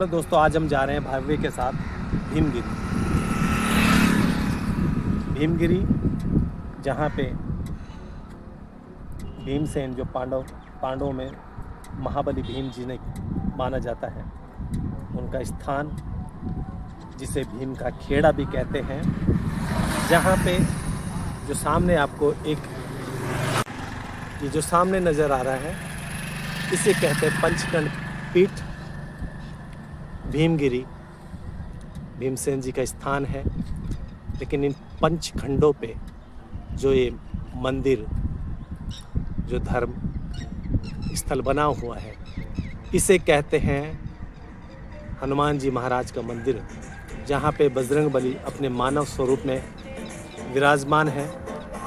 तो दोस्तों आज हम जा रहे हैं भावे के साथ भीमगिरी। भीमगिरी जहाँ पे भीमसेन जो पांडवों में महाबली भीम जी ने माना जाता है, उनका स्थान जिसे भीम का खेड़ा भी कहते हैं, जहाँ पे जो सामने आपको ये जो सामने नज़र आ रहा है इसे कहते हैं पंचखंड पीठ। भीमगिरी भीमसेन जी का स्थान है, लेकिन इन पंचखंडों पे जो ये मंदिर जो धर्म स्थल बना हुआ है इसे कहते हैं हनुमान जी महाराज का मंदिर, जहाँ पे बजरंगबली अपने मानव स्वरूप में विराजमान है।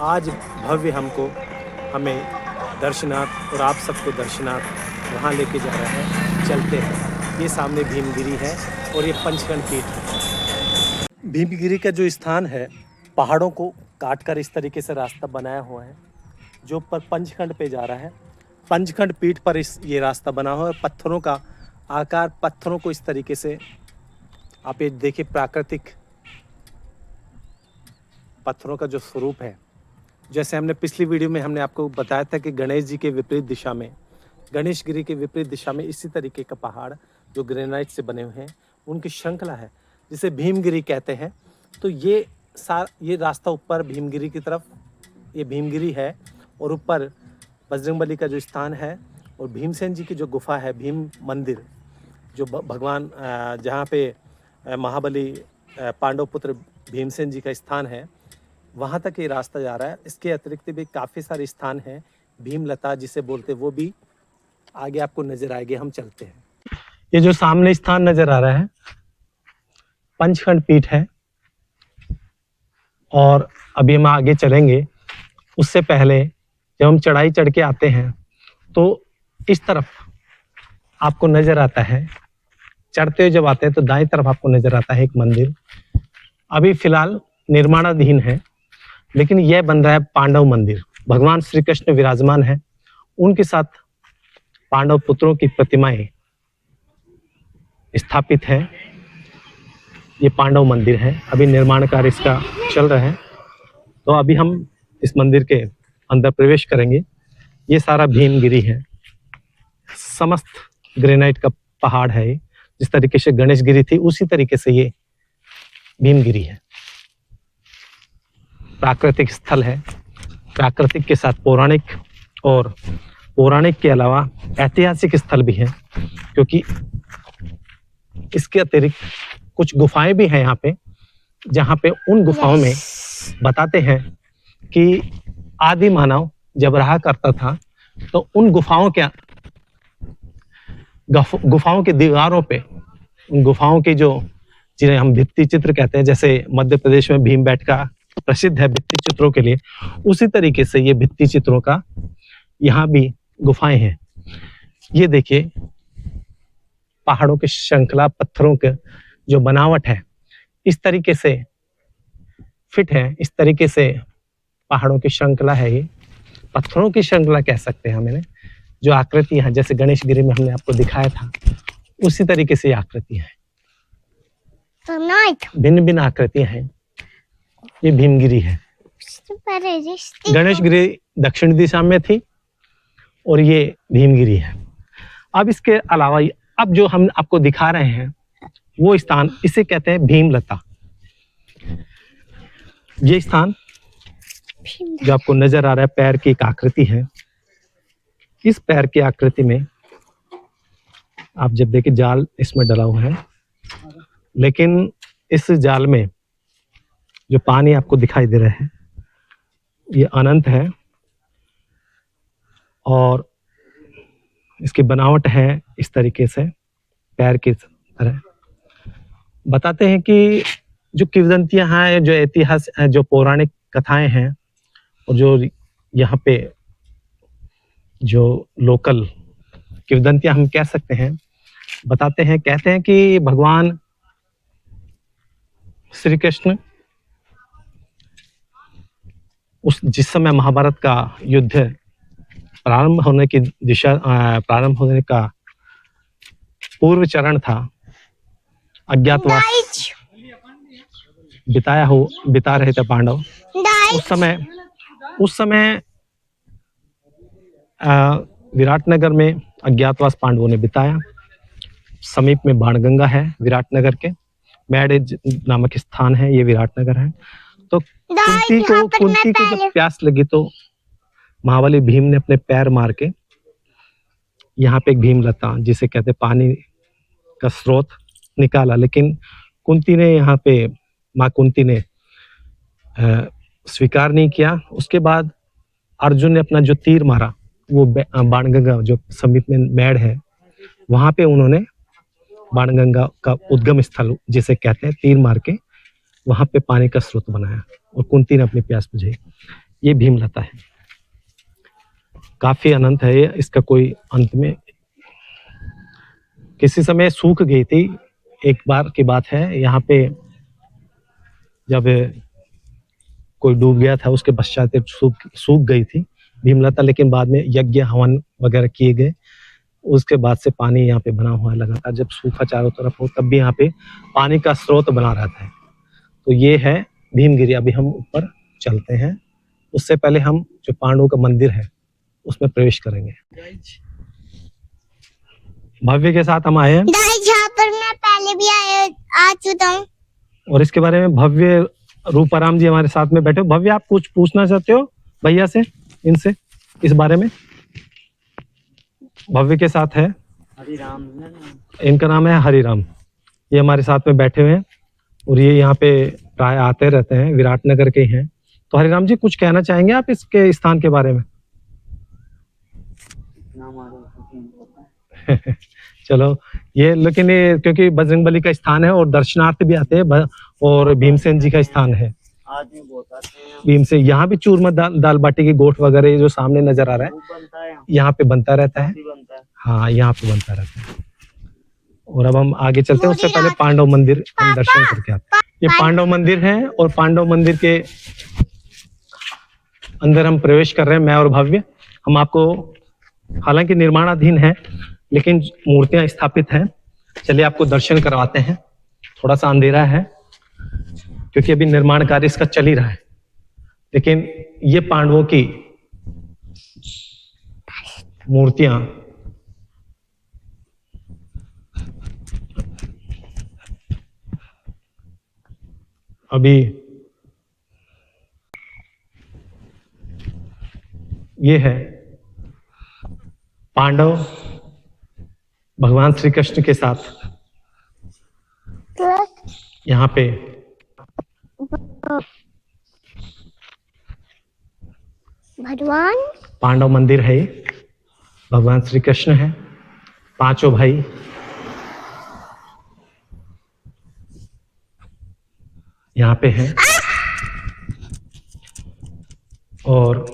आज भव्य हमें दर्शनार्थ और आप सबको दर्शनार्थ वहाँ लेके जा रहा है। चलते हैं। ये सामने भीमगिरी है और ये पंचखंड पीठ है। भीमगिरी का जो स्थान है, पहाड़ों को काटकर इस तरीके से रास्ता बनाया हुआ है जो पर पंचखंड पे जा रहा है। पंचखंड पीठ पर ये रास्ता बना हुआ है। पत्थरों का आकार, पत्थरों को इस तरीके से आप ये देखिए, प्राकृतिक पत्थरों का जो स्वरूप है। जैसे हमने पिछली वीडियो में हमने आपको बताया था कि गणेश जी के विपरीत दिशा में, गणेशगिरी के विपरीत दिशा में इसी तरीके का पहाड़ जो ग्रेनाइट से बने हुए हैं, उनकी श्रृंखला है जिसे भीमगिरी कहते हैं। तो ये रास्ता ऊपर भीमगिरी की तरफ, ये भीमगिरी है और ऊपर बजरंगबली का जो स्थान है और भीमसेन जी की जो गुफा है, भीम मंदिर, जो भगवान जहाँ पे महाबली पांडव पुत्र भीमसेन जी का स्थान है, वहाँ तक ये रास्ता जा रहा है। इसके अतिरिक्त भी काफ़ी सारे स्थान हैं, भीमलता जिसे बोलते, वो भी आगे आपको नजर आएंगे। हम चलते हैं। ये जो सामने स्थान नजर आ रहा है पंचखंड पीठ है, और अभी हम आगे चलेंगे। उससे पहले जब हम चढ़ाई चढ़ के आते हैं तो इस तरफ आपको नजर आता है, चढ़ते हुए जब आते हैं तो दाएं तरफ आपको नजर आता है एक मंदिर। अभी फिलहाल निर्माणाधीन है, लेकिन यह बन रहा है पांडव मंदिर। भगवान श्री कृष्ण विराजमान है, उनके साथ पांडव पुत्रों की प्रतिमाएं स्थापित है। ये पांडव मंदिर है। अभी निर्माण कार्य इसका चल रहा है, तो अभी हम इस मंदिर के अंदर प्रवेश करेंगे। ये सारा भीमगिरी है, समस्त ग्रेनाइट का पहाड़ है। जिस तरीके से गणेशगिरी थी उसी तरीके से ये भीमगिरी है। प्राकृतिक स्थल है, प्राकृतिक के साथ पौराणिक, और पौराणिक के अलावा ऐतिहासिक स्थल भी है, क्योंकि इसके अतिरिक्त कुछ गुफाएं भी हैं यहाँ पे, जहाँ पे उन गुफाओं में बताते हैं कि आदि मानव जब रहा करता था तो उन गुफाओं के दीवारों पे, उन गुफाओं के जो, जिन्हें हम भित्ति चित्र कहते हैं, जैसे मध्य प्रदेश में भीमबेटका प्रसिद्ध है भित्ति चित्रों के लिए, उसी तरीके से ये भित्ति चित्रों का यहाँ भी गुफाएं हैं। ये देखिए पहाड़ों की श्रृंखला, पत्थरों के जो बनावट है इस तरीके से फिट है, इस तरीके से पहाड़ों की श्रृंखला है। ये पत्थरों की श्रृंखला कह सकते हैं हमें, जो आकृति है जैसे गणेशगिरी में हमने आपको दिखाया था उसी तरीके से आकृति है, भिन्न भिन्न आकृतियां हैं। ये भीमगिरी है। गणेशगिरी दक्षिण दिशा में थी और ये भीमगिरी है। अब इसके अलावा अब जो हम आपको दिखा रहे हैं वो स्थान, इसे कहते हैं भीमलता। ये स्थान जो आपको नजर आ रहा है, पैर की एक आकृति है। इस पैर की आकृति में आप जब देखिए जाल इसमें डला हुआ है, लेकिन इस जाल में जो पानी आपको दिखाई दे रहा है ये अनंत है, और इसकी बनावट है इस तरीके से पैर की तरह। बताते हैं कि जो किंवदंतियां हैं, जो इतिहास, जो पौराणिक कथाएं हैं, और जो यहाँ पे जो लोकल किंवदंतियां हम कह सकते हैं, बताते हैं, कहते हैं कि भगवान श्री कृष्ण जिस समय महाभारत का युद्ध प्रारंभ होने का पूर्व चरण था, अज्ञातवास बिता रहे थे पांडव। उस समय विराटनगर में अज्ञातवास पांडवों ने बिताया। समीप में बाणगंगा है विराटनगर के, मैडेज नामक स्थान है, ये विराटनगर है। तो कुंती को जब प्यास लगी तो महाबली भीम ने अपने पैर मार के यहाँ पे एक भीमलता, जिसे कहते पानी का स्रोत, निकाला। लेकिन कुंती ने यहाँ पे, माँ कुंती ने स्वीकार नहीं किया। उसके बाद अर्जुन ने अपना जो तीर मारा, वो बाणगंगा जो समीप में मैड है, वहां पे उन्होंने बाणगंगा का उद्गम स्थल जिसे कहते हैं, तीर मार के वहां पे पानी का स्रोत बनाया और कुंती ने अपनी प्यास बुझाई। ये भीमलता है, काफी अनंत है ये, इसका कोई अंत में। किसी समय सूख गई थी, एक बार की बात है, यहाँ पे जब कोई डूब गया था उसके पश्चात सूख गई थी भीमलता, लेकिन बाद में यज्ञ हवन वगैरह किए गए, उसके बाद से पानी यहाँ पे बना हुआ है लगातार। जब सूखा चारों तरफ हो तब भी यहाँ पे पानी का स्रोत बना रहता है। तो ये है भीमगिरी। अभी हम ऊपर चलते हैं, उससे पहले हम जो पांडवों का मंदिर है उसमें प्रवेश करेंगे। भव्य के साथ हम आए हैं, जहाँ पर मैं पहले भी आ चुका हूँ। और इसके बारे में भव्य रूपाराम जी हमारे साथ में बैठे। भव्य, आप कुछ पूछना चाहते हो भैया से, इनसे इस बारे में? भव्य के साथ है हरिराम, इनका नाम है हरिराम। ये हमारे साथ में बैठे हुए हैं और ये यहाँ पे प्राय आते रहते हैं, विराटनगर के हैं। तो हरिराम जी, कुछ कहना चाहेंगे आप इसके स्थान के बारे में? चलो, ये लेकिन ये क्योंकि बजरंगबली का स्थान है और दर्शनार्थ भी आते हैं, और भीमसेन जी का स्थान है। आदमी बहुत आते हैं भीम से यहाँ भी चूरमा दाल बाटी की गोठ वगैरह जो सामने नजर आ रहा है, यहाँ पे बनता रहता है। हाँ, यहाँ पे बनता रहता है। और अब हम आगे चलते हैं, उससे पहले पांडव मंदिर हम दर्शन करके आते हैं। ये पांडव मंदिर है और पांडव मंदिर के अंदर हम प्रवेश कर रहे हैं, मैं और भव्य। हम आपको, हालांकि निर्माणाधीन है लेकिन मूर्तियां स्थापित हैं, चलिए आपको दर्शन करवाते हैं। थोड़ा सा अंधेरा है क्योंकि अभी निर्माण कार्य इसका चल ही रहा है, लेकिन ये पांडवों की मूर्तियां अभी, ये है पांडव भगवान श्री कृष्ण के साथ यहाँ पे भगवान पांडव मंदिर है। भगवान श्री कृष्ण है, पांचों भाई यहाँ पे हैं। और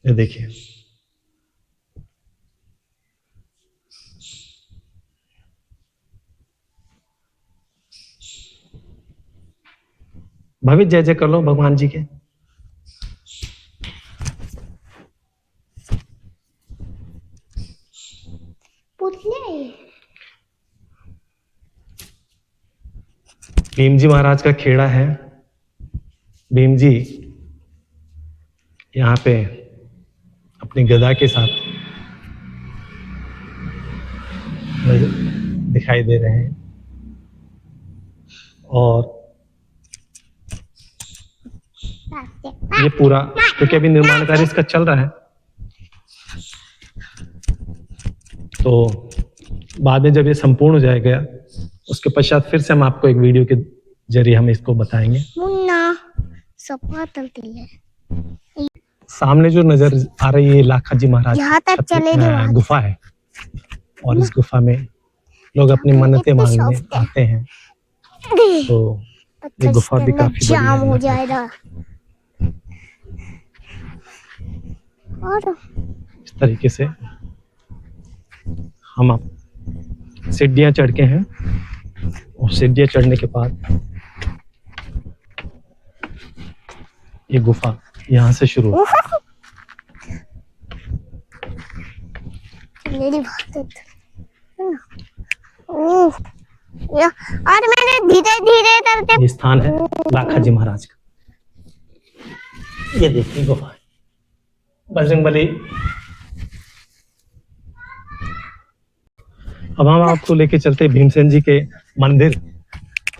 ये देखिए, भव्य जय जय कर लो भगवान जी के। भीम जी महाराज का खेड़ा है। भीम जी यहाँ पे अपनी गदा के साथ दिखाई दे रहे हैं। और ये पूरा, क्योंकि अभी निर्माण कार्य इसका चल रहा है, तो बाद में जब ये संपूर्ण हो जाएगा उसके पश्चात फिर से हम आपको एक वीडियो के जरिए हम इसको बताएंगे। सामने जो नजर आ रही है लाखा जी महाराज गुफा है, और इस गुफा में लोग अपनी मन्नतें मांगने आते हैं। तो ये गुफा भी काफी जाम हो जाएगा। और इस तरीके से हम आप सीढ़ियां चढ़ के हैं, और सीढ़ियां चढ़ने के बाद ये गुफा यहाँ से शुरू मेरी बात और मैंने धीरे धीरे करके ये स्थान है लाखाजी महाराज का। ये देखिए गुफा है बजरंगबली। अब हम आपको लेके चलते भीमसेन जी के मंदिर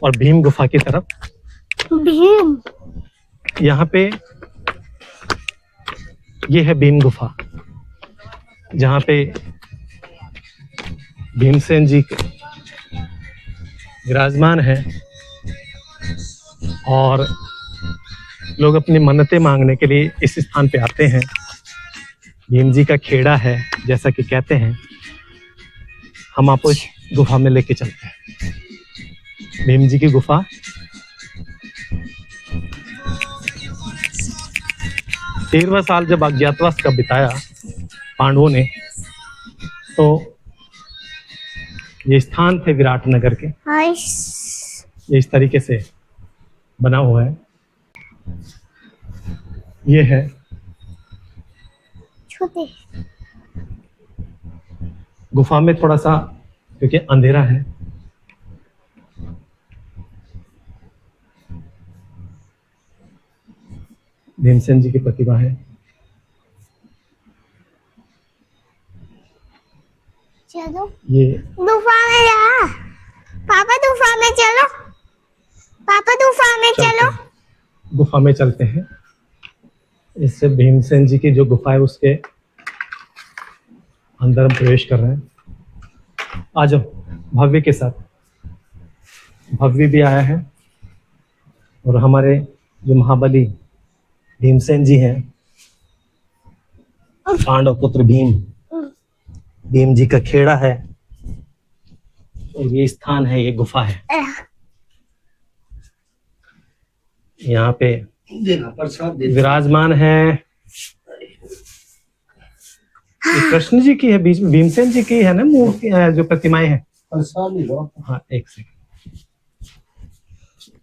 और भीम गुफा की तरफ। भीम यहाँ पे ये है भीम गुफा, जहाँ पे भीमसेन जी विराजमान है और लोग अपनी मन्नतें मांगने के लिए इस स्थान पे आते हैं। भीम जी का खेड़ा है जैसा कि कहते हैं। हम आपको इस गुफा में लेके चलते हैं। भीम जी की गुफा। तेरहवां साल जब अज्ञातवास का बिताया पांडवों ने, तो ये स्थान थे विराट नगर के। ये इस तरीके से बना हुआ है। ये है छोटे गुफा में थोड़ा सा क्योंकि अंधेरा है। भीमसेन जी की प्रतिमा है। चलो ये गुफा में जा। पापा गुफा में चलो, पापा गुफा में चलो। गुफा में चलते हैं। इससे भीमसेन जी की जो गुफा है उसके अंदर हम प्रवेश कर रहे हैं। आ जाओ भव्य के साथ। भव्य भी आया है और हमारे जो महाबली भीमसेन जी हैं, पांडव पुत्र भीम, भीम जी का खेड़ा है और ये स्थान है, ये गुफा है। यहाँ पे विराजमान है। ये कृष्ण जी की है, बीच में भीमसेन जी की है ना मूर्ति, जो प्रतिमाएं हैं। हाँ एक सेकंड,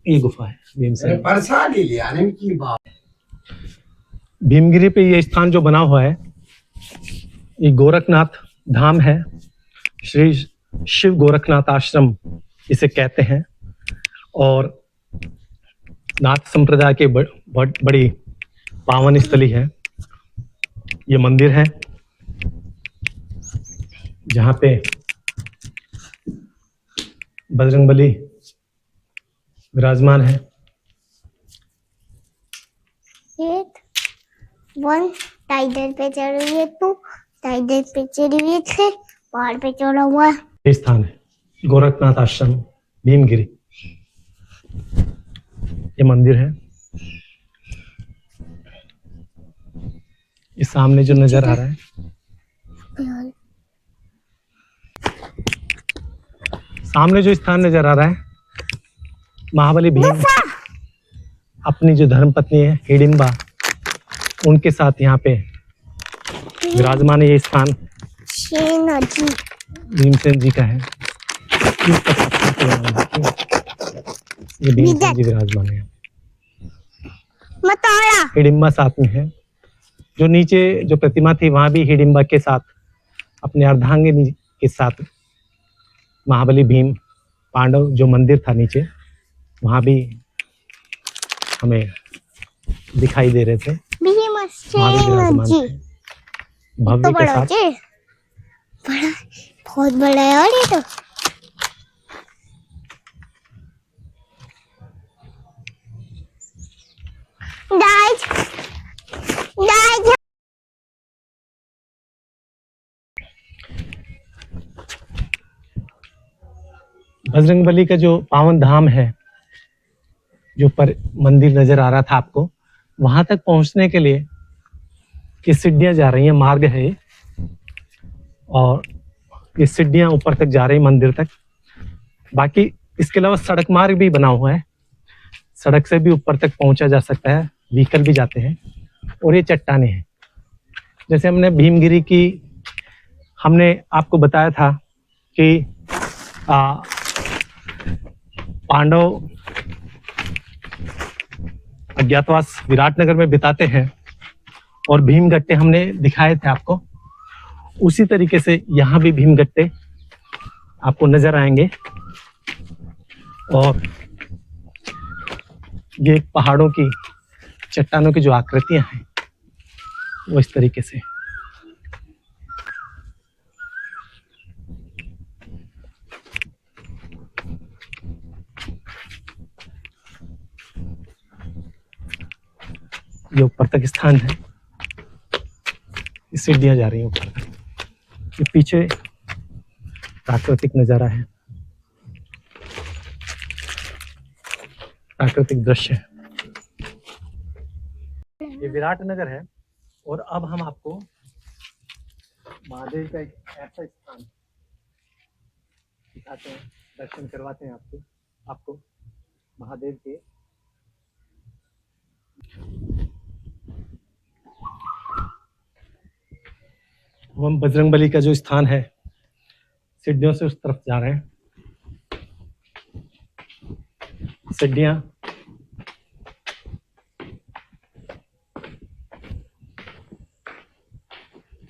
ये गुफा है भीमसेन। भीमगिरी पे ये स्थान जो बना हुआ है, ये गोरखनाथ धाम है। श्री शिव गोरखनाथ आश्रम इसे कहते हैं और नाथ संप्रदाय के बड़ी पावन स्थली है। ये मंदिर है जहाँ पे बजरंगबली विराजमान है। वन टाइगर पे चढ़ रही है, तू टाइगर पे चढ़ी हुई थे, पहाड़ पे चढ़ा हुआ है। ये स्थान है गोरखनाथ आश्रम भीमगिरी। ये मंदिर है। ये सामने जो नजर आ रहा है, सामने जो स्थान नजर आ रहा है, महाबली भीम अपनी जो धर्मपत्नी है हिडिंबा, उनके साथ यहाँ पे विराजमान है। ये स्थान भीमसेन जी का है। ये भीमसेन जी विराजमान है। हिडिंबा साथ में है। जो नीचे जो प्रतिमा थी वहां भी हिडिंबा के साथ अपने अर्धांगिनी के साथ महाबली भीम पांडव जो मंदिर था नीचे, वहां भी हमें दिखाई दे रहे थे। भव्य तो के साथ। बड़ा, बहुत बड़ा है। और ये तो बजरंगबली का जो पावन धाम है, जो पर मंदिर नजर आ रहा था आपको, वहां तक पहुंचने के लिए ये सीढ़ियां जा रही हैं, मार्ग है ये, और ये सीढ़ियां ऊपर तक जा रही हैं मंदिर तक। बाकी इसके अलावा सड़क मार्ग भी बना हुआ है, सड़क से भी ऊपर तक पहुंचा जा सकता है, व्हीकल भी जाते हैं। और ये चट्टाने हैं। जैसे हमने भीमगिरी की हमने आपको बताया था कि पांडव अज्ञातवास विराट नगर में बिताते हैं और भीम गट्टे हमने दिखाए थे आपको। उसी तरीके से यहाँ भी भीमगट्टे आपको नजर आएंगे। और ये पहाड़ों की चट्टानों की जो आकृतियां हैं वो इस तरीके से। ये ऊपर तक स्थान है, सीढ़ियां जा रही हैं ऊपर तक। ये पीछे प्राकृतिक नजारा है, प्राकृतिक दृश्य है। ये विराटनगर है। और अब हम आपको महादेव का एक ऐसा स्थान दिखाते हैं, दर्शन करवाते हैं आपको महादेव के। हम बजरंगबली का जो स्थान है, सीढ़ियों से उस तरफ जा रहे हैं। सीढ़ियां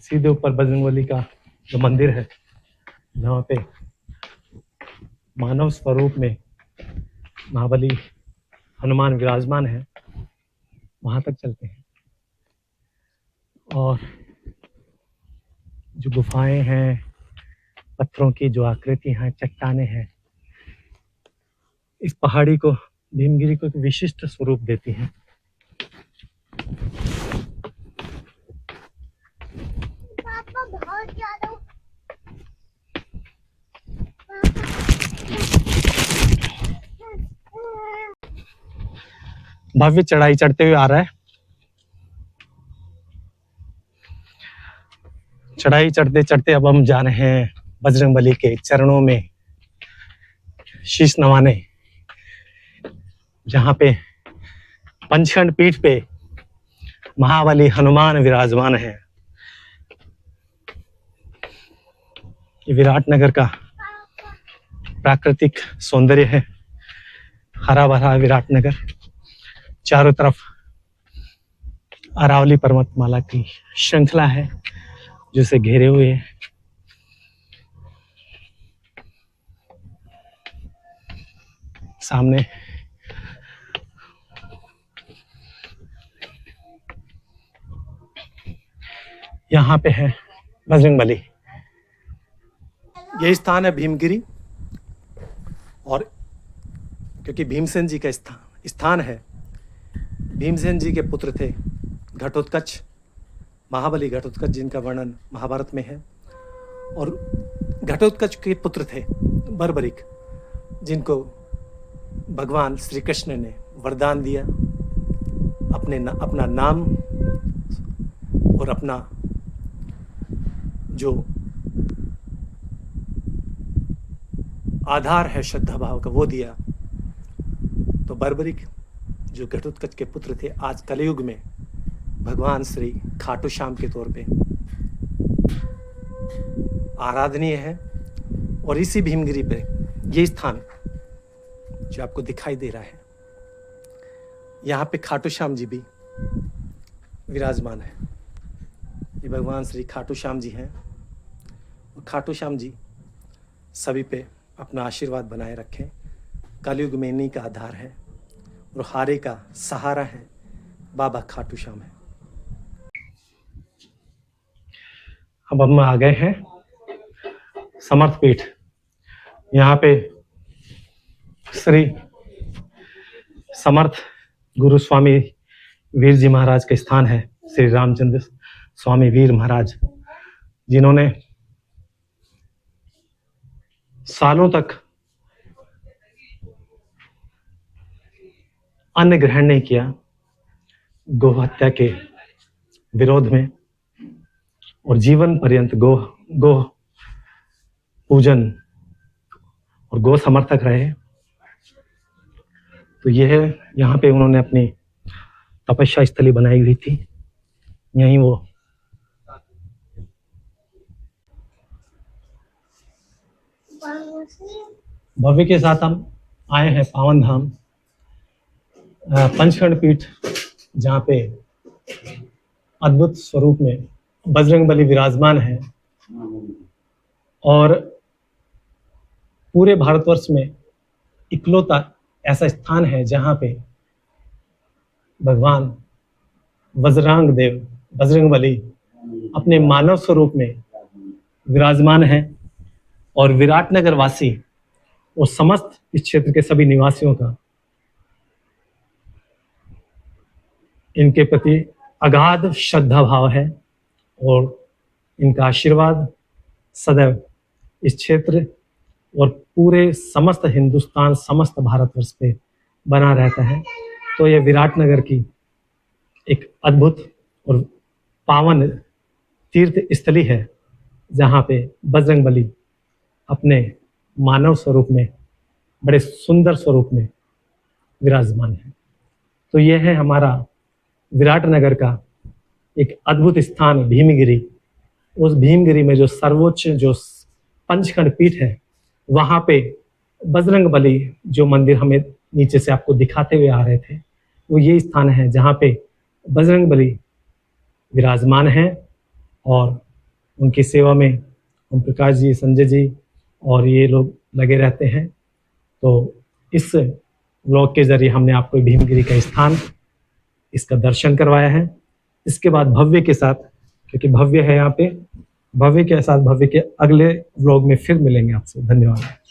सीधे ऊपर बजरंगबली का जो मंदिर है, जहाँ पे मानव स्वरूप में महाबली हनुमान विराजमान है, वहां तक चलते हैं। और जो गुफाएं हैं, पत्थरों की जो आकृति हैं, चट्टानें हैं, इस पहाड़ी को, भीमगिरी को एक विशिष्ट स्वरूप देती हैं। पापा बहुत ज्यादा भव्य चढ़ाई चढ़ते हुए आ रहा है। चढ़ाई चढ़ते चढ़ते अब हम जा रहे हैं बजरंगबली के चरणों में शीश नवाने, जहां पे पंचखंड पीठ पे महाबली हनुमान विराजमान है। ये विराटनगर का प्राकृतिक सौंदर्य है, हरा भरा विराटनगर। चारों तरफ अरावली पर्वतमाला की श्रृंखला है जिसे घेरे हुए है। सामने यहाँ पे है बजरंगबली। यही स्थान है भीमगिरी। और क्योंकि भीमसेन जी का स्थान है, भीमसेन जी के पुत्र थे घटोत्कच, महाबली घटोत्कच, जिनका वर्णन महाभारत में है। और घटोत्कच के पुत्र थे बर्बरिक, जिनको भगवान श्री कृष्ण ने वरदान दिया अपना नाम और अपना जो आधार है श्रद्धा भाव का वो दिया। तो बर्बरिक जो घटोत्कच के पुत्र थे, आज कलयुग में भगवान श्री खाटू श्याम के तौर पे आराधनीय है। और इसी भीमगिरी पे ये स्थान जो आपको दिखाई दे रहा है, यहाँ पे खाटू श्याम जी भी विराजमान है। ये भगवान श्री खाटू श्याम जी हैं। और खाटू श्याम जी सभी पे अपना आशीर्वाद बनाए रखें। कलयुग में इन्हीं का आधार है और हारे का सहारा है बाबा खाटू श्याम है। अब हम आ गए हैं समर्थ पीठ। यहाँ पे श्री समर्थ गुरु स्वामी वीर जी महाराज का स्थान है। श्री रामचंद्र स्वामी वीर महाराज, जिन्होंने सालों तक अन्न ग्रहण नहीं किया गौ हत्या के विरोध में, और जीवन पर्यंत गो पूजन और गो समर्थक रहे। तो यह यहाँ पे उन्होंने अपनी तपस्या स्थली बनाई हुई थी। यहीं वो भव्य के साथ हम आए हैं पावन धाम पंचखंड पीठ, जहाँ पे अद्भुत स्वरूप में बजरंगबली विराजमान है। और पूरे भारतवर्ष में इकलौता ऐसा स्थान है जहाँ पे भगवान बजरंग देव, बजरंगबली अपने मानव स्वरूप में विराजमान है। और विराटनगर वासी और समस्त इस क्षेत्र के सभी निवासियों का इनके प्रति अगाध श्रद्धा भाव है और इनका आशीर्वाद सदैव इस क्षेत्र और पूरे समस्त हिंदुस्तान, समस्त भारतवर्ष पे बना रहता है। तो ये विराटनगर की एक अद्भुत और पावन तीर्थ स्थली है जहाँ पे बजरंगबली अपने मानव स्वरूप में, बड़े सुंदर स्वरूप में विराजमान है। तो यह है हमारा विराटनगर का एक अद्भुत स्थान भीमगिरी। उस भीमगिरी में जो सर्वोच्च जो पंचखंड पीठ है, वहाँ पे बजरंगबली जो मंदिर हमें नीचे से आपको दिखाते हुए आ रहे थे, वो ये स्थान है जहाँ पे बजरंगबली विराजमान है। और उनकी सेवा में ओम प्रकाश जी, संजय जी और ये लोग लगे रहते हैं। तो इस व्लॉग के जरिए हमने आपको भीमगिरी का स्थान, इसका दर्शन करवाया है। इसके बाद भव्य के साथ, क्योंकि भव्य है यहाँ पे, भव्य के साथ भव्य के अगले व्लॉग में फिर मिलेंगे आपसे। धन्यवाद।